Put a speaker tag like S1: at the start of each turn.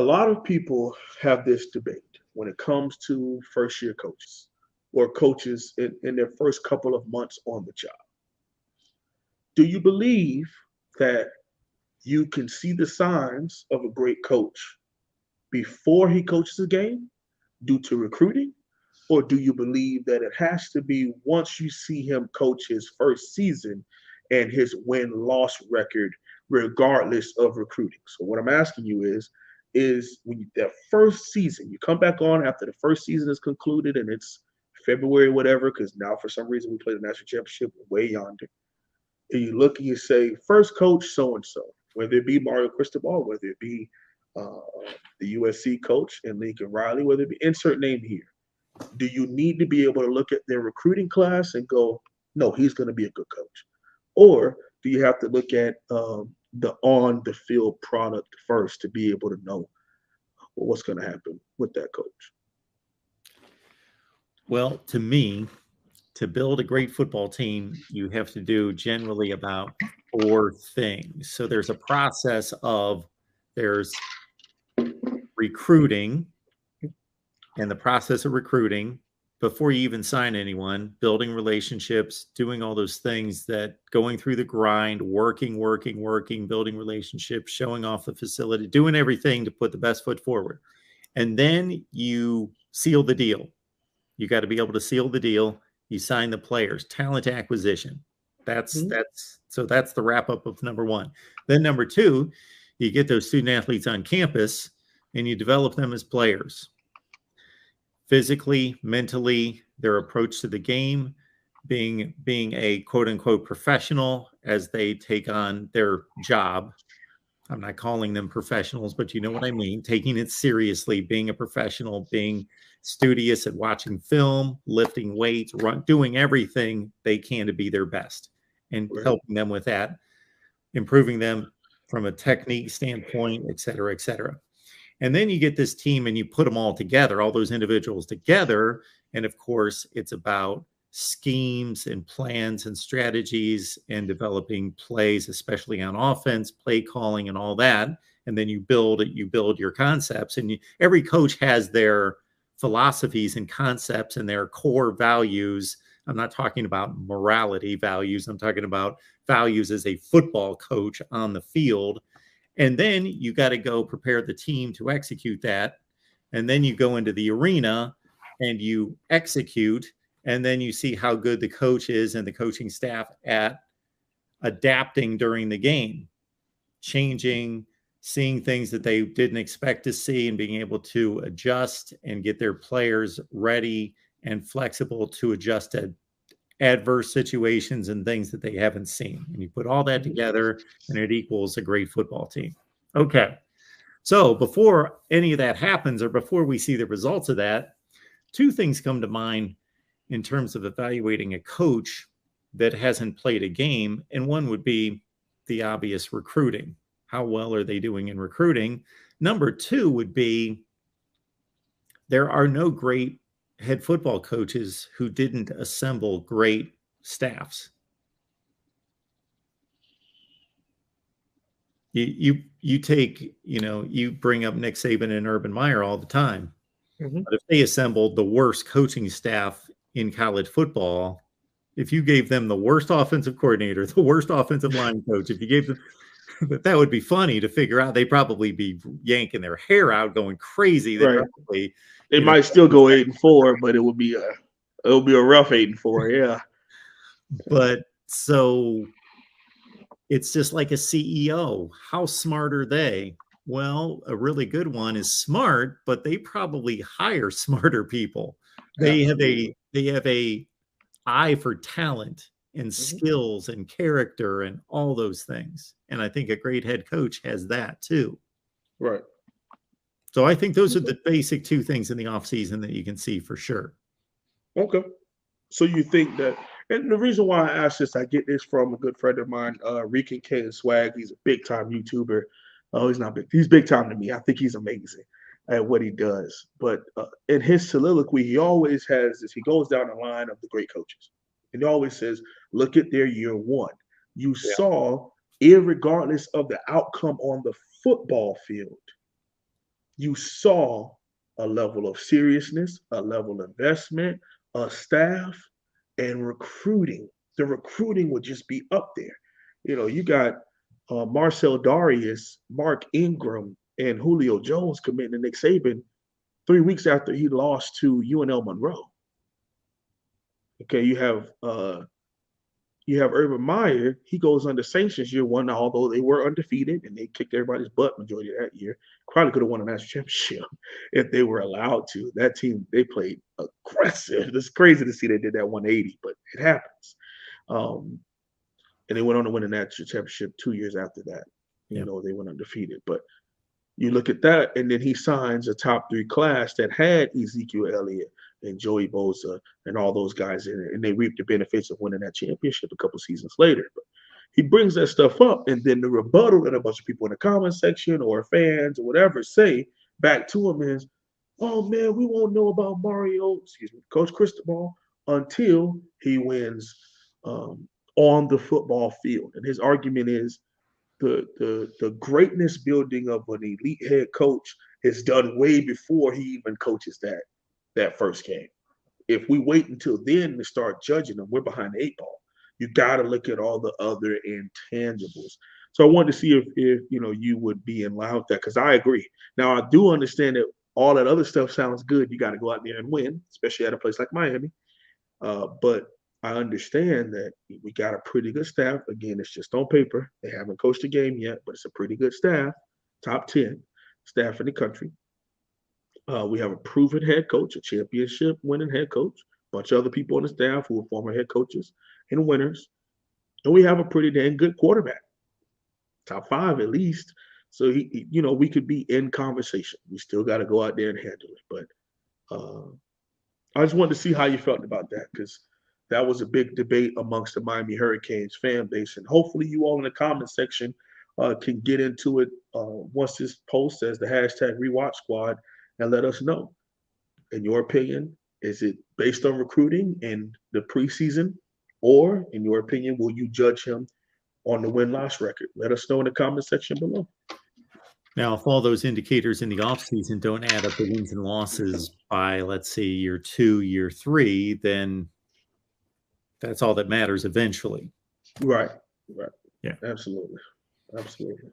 S1: lot of people have this debate when it comes to first year coaches or coaches in their first couple of months on the job. Do you believe that you can see the signs of a great coach before he coaches a game due to recruiting? Or do you believe that it has to be once you see him coach his first season and his win-loss record, regardless of recruiting? So what I'm asking you is when that first season, you come back on after the first season is concluded and it's February, whatever, because now for some reason we play the national championship way yonder. And you look and you say, first coach so-and-so, whether it be Mario Cristobal, whether it be uh, the USC coach and Lincoln Riley, whether it be insert name here. Do you need to be able to look at their recruiting class and go, no, he's going to be a good coach? Or do you have to look at the on the field product first to be able to know what's going to happen with that coach?
S2: Well, to me, to build a great football team, you have to do generally about 4 things. So there's a process of there's recruiting, and the process of recruiting before you even sign anyone, building relationships, doing all those things, that going through the grind, working, building relationships, showing off the facility, doing everything to put the best foot forward. And then you seal the deal. You got to be able to seal the deal. You sign the players, talent acquisition. That's the wrap up of number 1. Then number 2, you get those student athletes on campus and you develop them as players. Physically, mentally, their approach to the game, being a quote unquote professional as they take on their job. I'm not calling them professionals, but you know what I mean. Taking it seriously, being a professional, being studious at watching film, lifting weights, doing everything they can to be their best, and helping them with that, improving them from a technique standpoint, et cetera, et cetera. And then you get this team and you put them all together, all those individuals together. And of course, it's about schemes and plans and strategies and developing plays, especially on offense, play calling and all that. And then you build your concepts, and every coach has their philosophies and concepts and their core values. I'm not talking about morality values. I'm talking about values as a football coach on the field. And then you got to go prepare the team to execute that. And then you go into the arena and you execute. And then you see how good the coach is and the coaching staff at adapting during the game, changing, seeing things that they didn't expect to see, and being able to adjust and get their players ready and flexible to adjust to adverse situations and things that they haven't seen. And you put all that together and it equals a great football team. Okay. So before any of that happens, or before we see the results of that, 2 things come to mind in terms of evaluating a coach that hasn't played a game. And one would be the obvious recruiting. How well are they doing in recruiting? Number 2 would be there are no great head football coaches who didn't assemble great staffs. You take, you bring up Nick Saban and Urban Meyer all the time. Mm-hmm. But if they assembled the worst coaching staff in college football, if you gave them the worst offensive coordinator, the worst offensive line coach, if you gave them, that would be funny to figure out. They'd probably be yanking their hair out, going crazy. They probably,
S1: it might still go 8-4, but it would be a rough 8-4, yeah.
S2: But so it's just like a CEO. How smart are they? Well, a really good one is smart, but they probably hire smarter people. They have a eye for talent and skills and character and all those things. And I think a great head coach has that too.
S1: Right.
S2: So I think those are the basic 2 things in the offseason that you can see for sure.
S1: Okay. So you think that, and the reason why I asked this, I get this from a good friend of mine, Rican King Swag. He's a big time YouTuber. Oh, he's not big. He's big time to me. I think he's amazing at what he does. But in his soliloquy, he always has this. He goes down the line of the great coaches. And he always says, look at their year 1. You saw, irregardless of the outcome on the football field, you saw a level of seriousness, a level of investment, a staff, and recruiting. The recruiting would just be up there. You got Marcel Darius, Mark Ingram, and Julio Jones committing to Nick Saban 3 weeks after he lost to UNL Monroe. Okay, you have Urban Meyer. He goes under sanctions year one, although they were undefeated and they kicked everybody's butt majority of that year. Probably could have won a national championship if they were allowed to. That team, they played aggressive. It's crazy to see they did that 180, but it happens. Um, and they went on to win a national championship 2 years after that. They went undefeated. But you look at that, and then he signs a top 3 class that had Ezekiel Elliott and Joey Bosa and all those guys in it, and they reaped the benefits of winning that championship a couple seasons later. But he brings that stuff up, and then the rebuttal that a bunch of people in the comment section or fans or whatever say back to him is, "Oh man, we won't know about Coach Cristobal, until he wins on the football field." And his argument is, the greatness building of an elite head coach is done way before he even coaches that first game. If we wait until then to start judging them, we're behind the 8 ball. You got to look at all the other intangibles. So I wanted to see if you would be in line with that, because I agree. Now I do understand that all that other stuff sounds good. You got to go out there and win, especially at a place like Miami. But I understand that we got a pretty good staff. Again, it's just on paper. They haven't coached a game yet, but it's a pretty good staff. Top 10 staff in the country. We have a proven head coach, a championship winning head coach, a bunch of other people on the staff who are former head coaches and winners. And we have a pretty dang good quarterback, top 5 at least. So we could be in conversation. We still got to go out there and handle it. But I just wanted to see how you felt about that, because that was a big debate amongst the Miami Hurricanes fan base. And hopefully you all in the comment section can get into it once this post says the hashtag Rewatch Squad, and let us know. In your opinion, is it based on recruiting in the preseason? Or, in your opinion, will you judge him on the win-loss record? Let us know in the comment section below.
S2: Now, if all those indicators in the offseason don't add up the wins and losses by, let's say, year 2, year 3, then that's all that matters eventually.
S1: Right.
S2: Yeah.
S1: Absolutely.